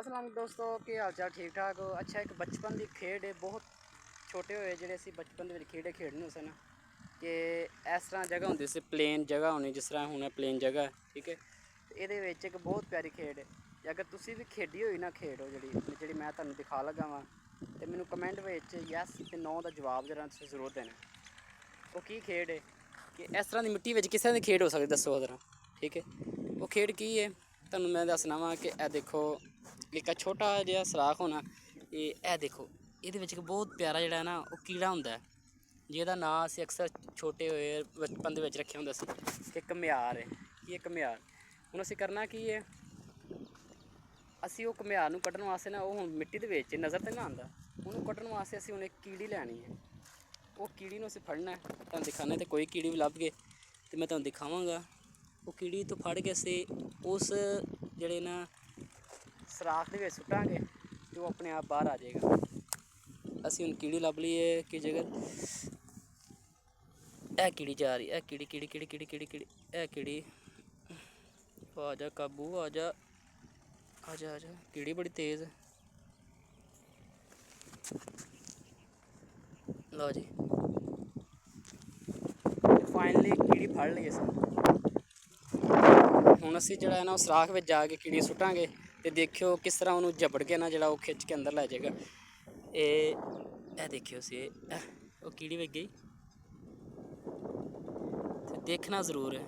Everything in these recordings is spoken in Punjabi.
ਅਸਲਾਮ ਦੋਸਤੋ, ਕੀ ਹਾਲ ਚਾਲ? ਠੀਕ ਠਾਕ ਹੋ? ਅੱਛਾ, ਇੱਕ ਬਚਪਨ ਦੀ ਖੇਡ ਹੈ। ਬਹੁਤ ਛੋਟੇ ਹੋਏ ਜਿਹੜੇ ਅਸੀਂ ਬਚਪਨ ਦੇ ਵਿੱਚ ਖੇਡਦੇ ਸਨ ਕਿ ਇਸ ਤਰ੍ਹਾਂ ਜਗ੍ਹਾ ਹੁੰਦੀ ਸੀ, ਪਲੇਨ ਜਗ੍ਹਾ ਹੋਣੀ, ਜਿਸ ਤਰ੍ਹਾਂ ਹੁਣ ਪਲੇਨ ਜਗ੍ਹਾ, ਠੀਕ ਹੈ। ਇਹਦੇ ਵਿੱਚ ਇੱਕ ਬਹੁਤ ਪਿਆਰੀ ਖੇਡ ਹੈ। ਅਗਰ ਤੁਸੀਂ ਵੀ ਖੇਡੀ ਹੋਈ ਨਾ ਖੇਡ, ਉਹ ਜਿਹੜੀ ਮੈਂ ਤੁਹਾਨੂੰ ਦਿਖਾ ਲੱਗਾ ਵਾਂ, ਅਤੇ ਮੈਨੂੰ ਕਮੈਂਟ ਵਿੱਚ ਯੈਸ ਅਤੇ ਨੋ ਦਾ ਜਵਾਬ ਜਿਹੜਾ ਤੁਸੀਂ ਜ਼ਰੂਰ ਦੇਣਾ। ਉਹ ਕੀ ਖੇਡ ਹੈ ਕਿ ਇਸ ਤਰ੍ਹਾਂ ਦੀ ਮਿੱਟੀ ਵਿੱਚ ਕਿਸ ਤਰ੍ਹਾਂ ਦੀ ਖੇਡ ਹੋ ਸਕਦੀ, ਦੱਸੋ ਜ਼ਰਾ, ਠੀਕ ਹੈ। ਉਹ ਖੇਡ ਕੀ ਹੈ ਤੁਹਾਨੂੰ ਮੈਂ ਦੱਸਣਾ ਵਾ ਕਿ ਇਹ ਦੇਖੋ, ਇੱਕ ਛੋਟਾ ਜਿਹਾ ਸੁਰਾਖ ਹੋਣਾ, ਇਹ ਦੇਖੋ, ਇਹਦੇ ਵਿੱਚ ਇੱਕ ਬਹੁਤ ਪਿਆਰਾ ਜਿਹੜਾ ਨਾ ਉਹ ਕੀੜਾ ਹੁੰਦਾ, ਜਿਹਦਾ ਨਾਂ ਅਸੀਂ ਅਕਸਰ ਛੋਟੇ ਹੋਏ ਬਚਪਨ ਦੇ ਵਿੱਚ ਰੱਖਿਆ ਹੁੰਦਾ ਸੀ ਕਿ ਘੁਮਿਆਰ ਹੈ। ਕੀ ਹੈ ਘੁਮਿਆਰ? ਹੁਣ ਅਸੀਂ ਕਰਨਾ ਕੀ ਹੈ, ਅਸੀਂ ਉਹ ਘੁਮਿਆਰ ਨੂੰ ਕੱਢਣ ਵਾਸਤੇ ਨਾ, ਉਹ ਹੁਣ ਮਿੱਟੀ ਦੇ ਵਿੱਚ ਨਜ਼ਰ ਤਾਂ ਨਾ ਆਉਂਦਾ, ਉਹਨੂੰ ਕੱਢਣ ਵਾਸਤੇ ਅਸੀਂ ਹੁਣ ਇੱਕ ਕੀੜੀ ਲੈਣੀ ਹੈ। ਉਹ ਕੀੜੀ ਨੂੰ ਅਸੀਂ ਫੜਨਾ, ਤੁਹਾਨੂੰ ਦਿਖਾਉਂਦੇ, ਅਤੇ ਕੋਈ ਕੀੜੀ ਵੀ ਲੱਭ ਗਏ ਅਤੇ ਮੈਂ ਤੁਹਾਨੂੰ ਦਿਖਾਵਾਂਗਾ। ਉਹ ਕੀੜੀ ਤੋਂ ਫੜ ਕੇ ਅਸੀਂ ਉਸ ਜਿਹੜੇ ਨਾ ਸੁਰਾਖ ਦੇ ਵਿੱਚ ਸੁੱਟਾਂਗੇ ਅਤੇ ਉਹ ਆਪਣੇ ਆਪ ਬਾਹਰ ਆ ਜਾਏਗਾ। ਅਸੀਂ ਹੁਣ ਕੀੜੀ ਲੱਭ ਲਈਏ ਕਿ ਜਗ੍ਹਾ, ਇਹ ਕੀੜੀ ਜਾ ਰਹੀ, ਇਹ ਕੀੜੀ ਇਹ ਕੀੜੀ, ਆ ਜਾ ਕਾਬੂ, ਆ ਜਾ ਆ ਜਾ ਆ ਜਾ, ਕੀੜੀ ਬੜੀ ਤੇਜ਼। ਲਓ ਜੀ, ਫਾਈਨਲੀ ਕੀੜੀ ਫੜ ਲਈ ਅਸੀਂ। ਹੁਣ ਅਸੀਂ ਜਿਹੜਾ ਹੈ ਨਾ ਉਹ ਸੁਰਾਖ ਵਿੱਚ ਜਾ ਕੇ ਕੀੜੀ ਸੁੱਟਾਂਗੇ ਅਤੇ ਦੇਖਿਓ ਕਿਸ ਤਰ੍ਹਾਂ ਉਹਨੂੰ ਜਬੜ ਕੇ ਨਾ ਜਿਹੜਾ ਉਹ ਖਿੱਚ ਕੇ ਅੰਦਰ ਲੈ ਜਾਏਗਾ। ਇਹ ਦੇਖਿਓ ਅਸੀਂ, ਉਹ ਕੀੜੀ ਵਿੱਚ ਗਈ, ਅਤੇ ਦੇਖਣਾ ਜ਼ਰੂਰ ਹੈ।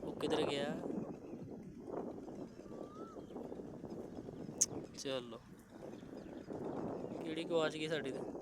ਉਹ ਕਿੱਧਰ ਗਿਆ? ਚਲੋ, ਕੀੜੀ ਗਵਾਚ ਗਈ ਸਾਡੀ ਤਾਂ।